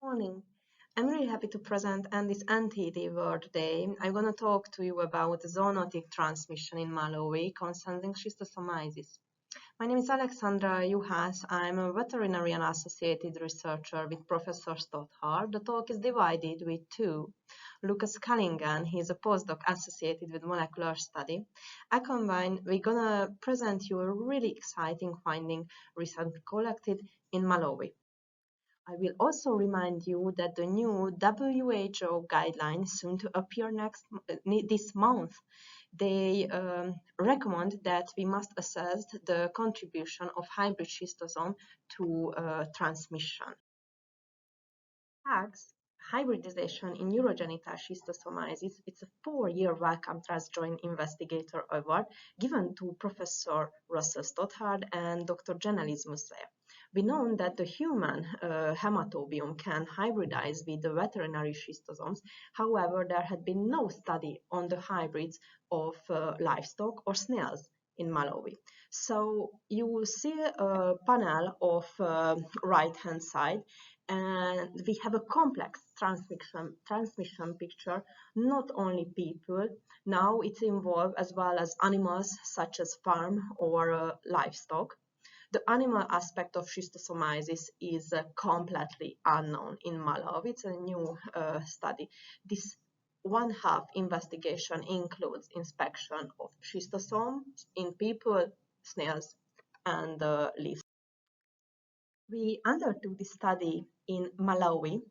Morning. I'm really happy to present on this NTD World Day. I'm going to talk to you about zoonotic transmission in Malawi concerning schistosomiasis. My name is Alexandra Juhas. I'm a veterinary and associated researcher with Professor Stothard. The talk is divided with two. Lucas Cunningham, he's a postdoc associated with molecular study. We're going to present you a really exciting finding recently collected in Malawi. I will also remind you that the new WHO guidelines soon to appear this month. They recommend that we must assess the contribution of hybrid schistosome to transmission. HUGS, hybridization in urogenital schistosomiasis, it's a 4-year Wellcome Trust Joint Investigator Award given to Professor Russell Stothard and Dr. Janelis Musea. We know that the human hematobiome can hybridize with the veterinary schistosomes. However, there had been no study on the hybrids of livestock or snails in Malawi. So you will see a panel of right-hand side, and we have a complex transmission picture, not only people. Now it's involved as well as animals such as farm or livestock. The animal aspect of schistosomiasis is completely unknown in Malawi. It's a new study. This one-half investigation includes inspection of schistosomes in people, snails, and leaves. We undertook this study in Malawi.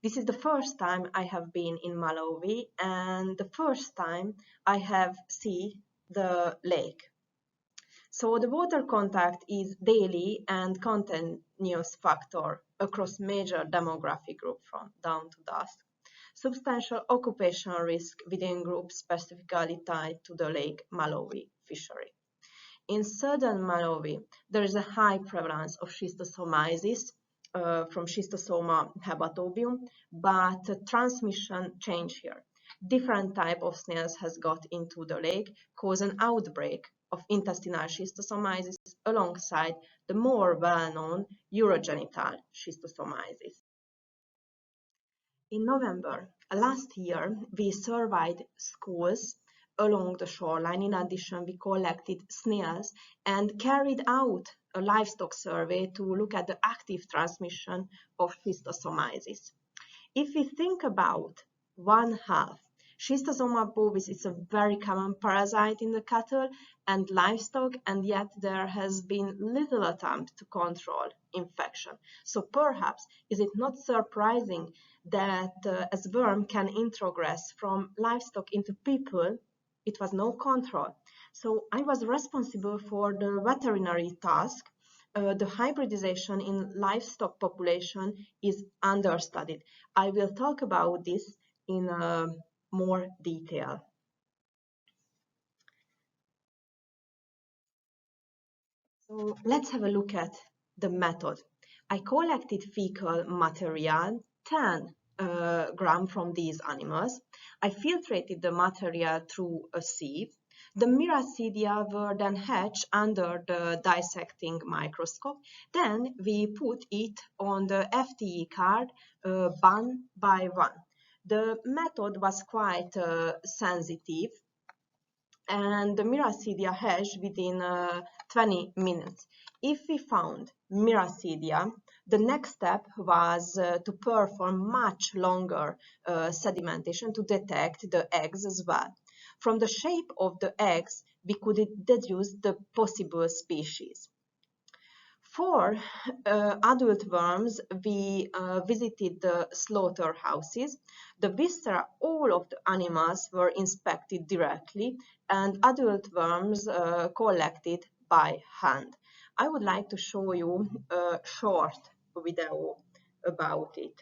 This is the first time I have been in Malawi and the first time I have seen the lake. So the water contact is daily and continuous factor across major demographic group from dawn to dusk. Substantial occupational risk within groups specifically tied to the Lake Malawi fishery. In southern Malawi, there is a high prevalence of schistosomiasis from Schistosoma hematobium, but transmission change here. Different type of snails has got into the lake, cause an outbreak of intestinal schistosomiasis alongside the more well-known urogenital schistosomiasis. In November last year, we surveyed schools along the shoreline. In addition, we collected snails and carried out a livestock survey to look at the active transmission of schistosomiasis. If we think about one half, Schistosoma bovis is a very common parasite in the cattle and livestock, and yet there has been little attempt to control infection. So perhaps is it not surprising that as worm can introgress from livestock into people, it was no control. So I was responsible for the veterinary task. The hybridization in livestock population is understudied. I will talk about this in more detail. So let's have a look at the method. I collected fecal material, 10 gram from these animals. I filtrated the material through a sieve. The miracidia were then hatched under the dissecting microscope. Then we put it on the FTE card one by one. The method was quite sensitive, and the miracidia hatched within 20 minutes. If we found miracidia, the next step was to perform much longer sedimentation to detect the eggs as well. From the shape of the eggs, we could deduce the possible species. For adult worms, we visited the slaughterhouses. The viscera, all of the animals were inspected directly, and adult worms collected by hand. I would like to show you a short video about it.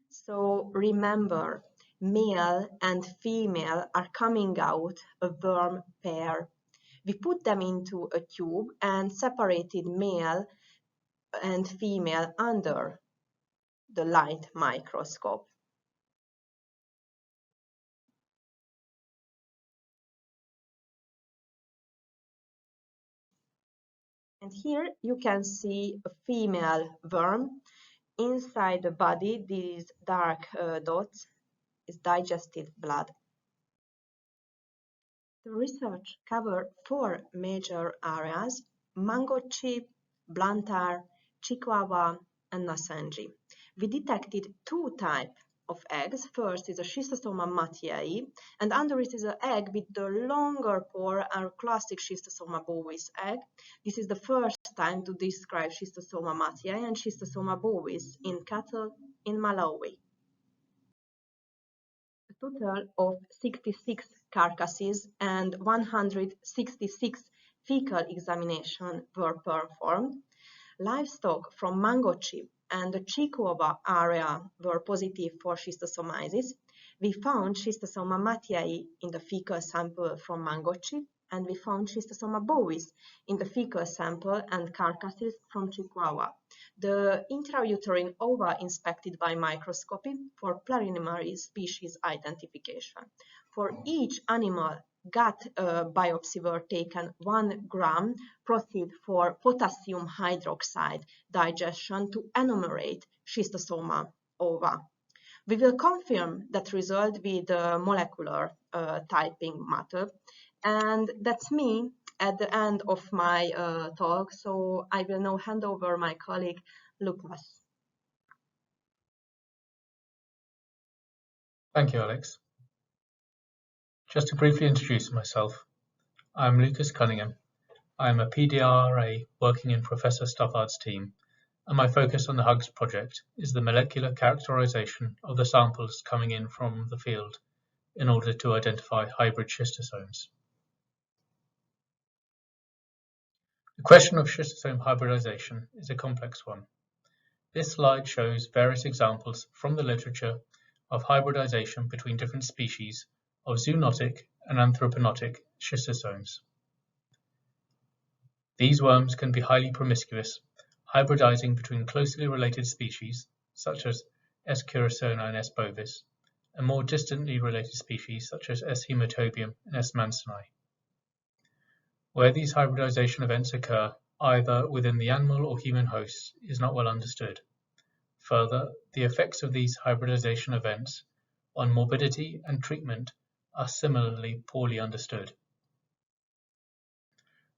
So remember, male and female are coming out a worm pair. We put them into a tube and separated male and female under the light microscope. And here you can see a female worm. Inside the body, these dark dots is digested blood. The research covered four major areas: mango chip, blantyre, chihuahua, and nasanji. We detected two types of eggs. First is a Schistosoma mathiei, and under it is an egg with the longer pore, our classic Schistosoma bovis egg. This is the first time to describe Schistosoma mathiei and Schistosoma bovis in cattle in Malawi. A total of 66 carcasses and 166 fecal examinations were performed. Livestock from mango chip and the Chihuahua area were positive for schistosomiasis. We found Schistosoma mathiei in the fecal sample from mango chip, and we found Schistosoma bovis in the fecal sample and carcasses from Chihuahua. The intrauterine ova inspected by microscopy for preliminary species identification. For each animal, gut biopsy were taken 1 gram, proceed for potassium hydroxide digestion to enumerate Schistosoma ova. We will confirm that result with the molecular typing method. And that's me at the end of my talk. So I will now hand over my colleague, Lucas. Thank you, Alex. Just to briefly introduce myself, I'm Lucas Cunningham. I'm a PDRA working in Professor Stothard's team, and my focus on the HUGS project is the molecular characterization of the samples coming in from the field in order to identify hybrid schistosomes. The question of schistosome hybridization is a complex one. This slide shows various examples from the literature of hybridization between different species of zoonotic and anthropogenic schistosomes. These worms can be highly promiscuous, hybridizing between closely related species, such as S. curasona and S. bovis, and more distantly related species, such as S. hematobium and S. mansoni. Where these hybridization events occur, either within the animal or human hosts, is not well understood. Further, the effects of these hybridization events on morbidity and treatment are similarly poorly understood.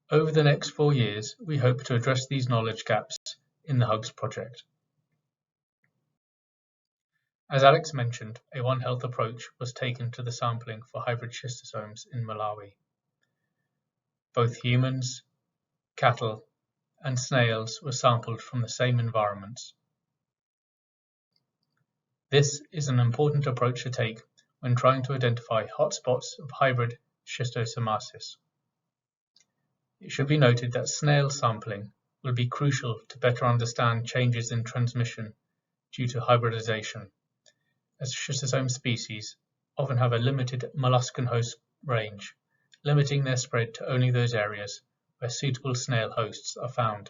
Over the next 4 years, we hope to address these knowledge gaps in the HUGS project. As Alex mentioned, a One Health approach was taken to the sampling for hybrid schistosomes in Malawi. Both humans, cattle, and snails were sampled from the same environments. This is an important approach to take when trying to identify hotspots of hybrid schistosomiasis. It should be noted that snail sampling will be crucial to better understand changes in transmission due to hybridization, as schistosome species often have a limited molluscan host range, limiting their spread to only those areas where suitable snail hosts are found.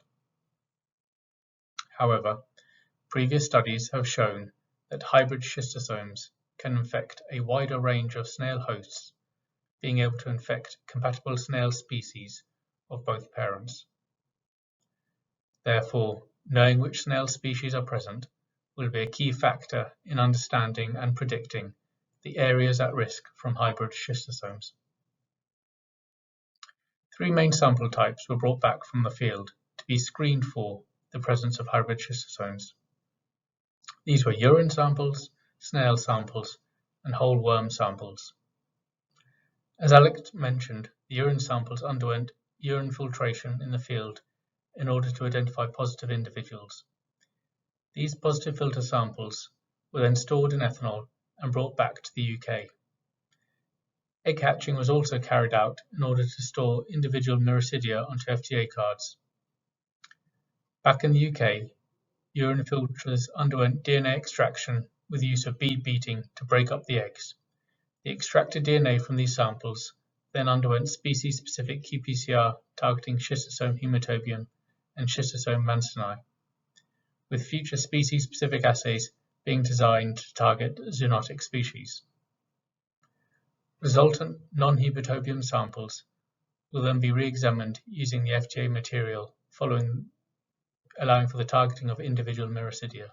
However, previous studies have shown that hybrid schistosomes can infect a wider range of snail hosts, being able to infect compatible snail species of both parents. Therefore, knowing which snail species are present will be a key factor in understanding and predicting the areas at risk from hybrid schistosomes. 3 main sample types were brought back from the field to be screened for the presence of hybrid schistosomes. These were urine samples, snail samples, and whole worm samples. As Alex mentioned, the urine samples underwent urine filtration in the field in order to identify positive individuals. These positive filter samples were then stored in ethanol and brought back to the UK. Egg hatching was also carried out in order to store individual neuracidia onto FTA cards. Back in the UK, urine filters underwent DNA extraction with the use of bead beating to break up the eggs. The extracted DNA from these samples then underwent species-specific qPCR targeting schistosome hematobium and schistosome mansoni, with future species-specific assays being designed to target zoonotic species. Resultant non-hematobium samples will then be re-examined using the FTA material allowing for the targeting of individual miracidia.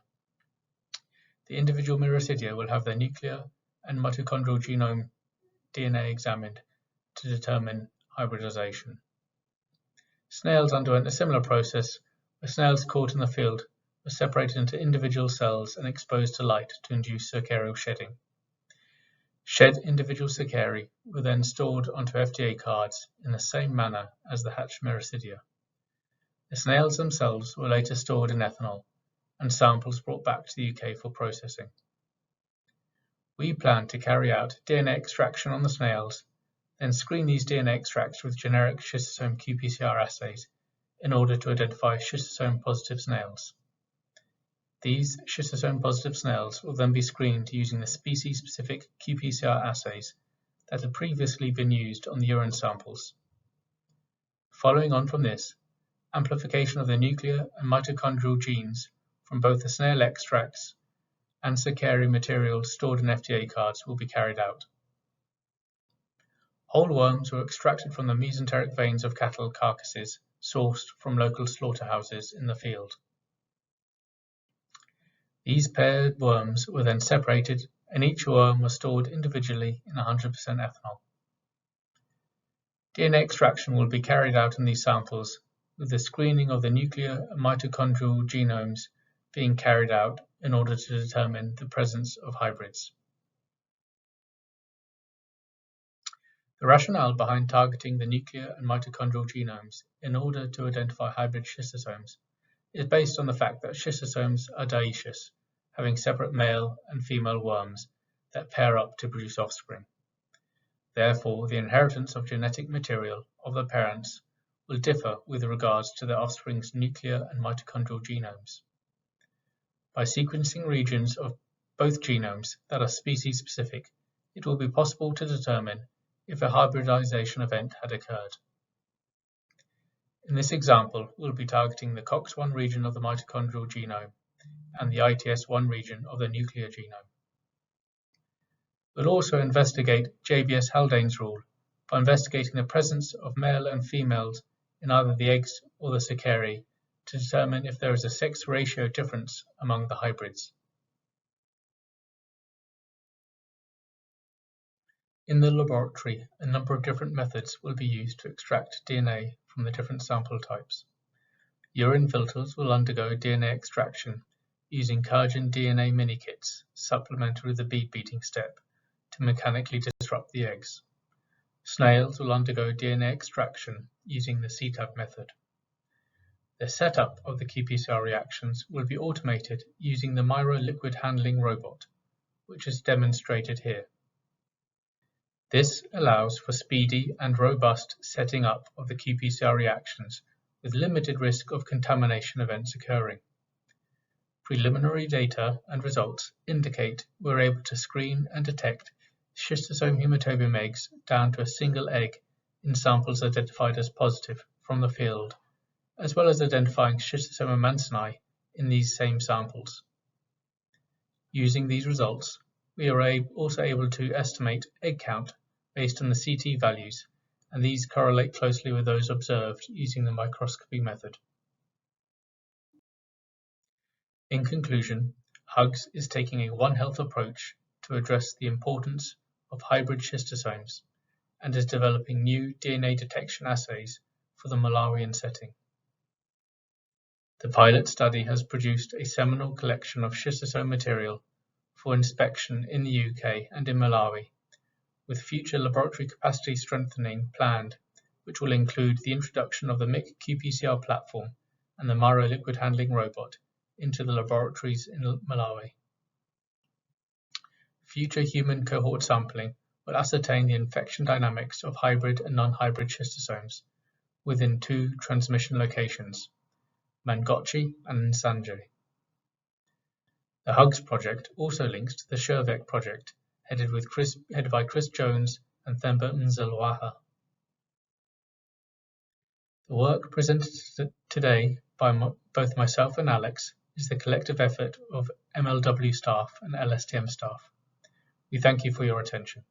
The individual miracidia will have their nuclear and mitochondrial genome DNA examined to determine hybridization. Snails underwent a similar process where snails caught in the field were separated into individual cells and exposed to light to induce cercarial shedding. Shed individual cercari were then stored onto FDA cards in the same manner as the hatched miracidia. The snails themselves were later stored in ethanol and samples brought back to the UK for processing. We plan to carry out DNA extraction on the snails, then screen these DNA extracts with generic schistosome qPCR assays in order to identify schistosome-positive snails. These schistosome-positive snails will then be screened using the species-specific qPCR assays that had previously been used on the urine samples. Following on from this, amplification of the nuclear and mitochondrial genes from both the snail extracts and cercari material stored in FDA cards will be carried out. Whole worms were extracted from the mesenteric veins of cattle carcasses sourced from local slaughterhouses in the field. These paired worms were then separated and each worm was stored individually in 100% ethanol. DNA extraction will be carried out in these samples with the screening of the nuclear and mitochondrial genomes being carried out in order to determine the presence of hybrids. The rationale behind targeting the nuclear and mitochondrial genomes in order to identify hybrid schistosomes is based on the fact that schistosomes are dioecious, having separate male and female worms that pair up to produce offspring. Therefore, the inheritance of genetic material of the parents will differ with regards to their offspring's nuclear and mitochondrial genomes. By sequencing regions of both genomes that are species-specific, it will be possible to determine if a hybridization event had occurred. In this example, we'll be targeting the COX-1 region of the mitochondrial genome and the ITS1 region of the nuclear genome. We'll also investigate JBS Haldane's rule by investigating the presence of male and females in either the eggs or the cercari to determine if there is a sex ratio difference among the hybrids. In the laboratory, a number of different methods will be used to extract DNA from the different sample types. Urine filters will undergo DNA extraction using Kagin DNA mini-kits supplemented with a bead beating step to mechanically disrupt the eggs. Snails will undergo DNA extraction using the CTAB method. The setup of the qPCR reactions will be automated using the Miro liquid handling robot, which is demonstrated here. This allows for speedy and robust setting up of the qPCR reactions with limited risk of contamination events occurring. Preliminary data and results indicate we're able to screen and detect schistosome hematobium eggs down to a single egg in samples identified as positive from the field, as well as identifying schistosoma mansoni in these same samples. Using these results, we are also able to estimate egg count based on the CT values, and these correlate closely with those observed using the microscopy method. In conclusion, HUGS is taking a One Health approach to address the importance of hybrid schistosomes and is developing new DNA detection assays for the Malawian setting. The pilot study has produced a seminal collection of schistosome material for inspection in the UK and in Malawi, with future laboratory capacity strengthening planned, which will include the introduction of the MIC qPCR platform and the Miro liquid handling robot into the laboratories in Malawi. Future human cohort sampling will ascertain the infection dynamics of hybrid and non-hybrid schistosomes within two transmission locations, Mangochi and Nsanje. The HUGS project also links to the SHERVEC project, headed by Chris Jones and Themba Mzilwaha. The work presented today by both myself and Alex is the collective effort of MLW staff and LSTM staff. We thank you for your attention.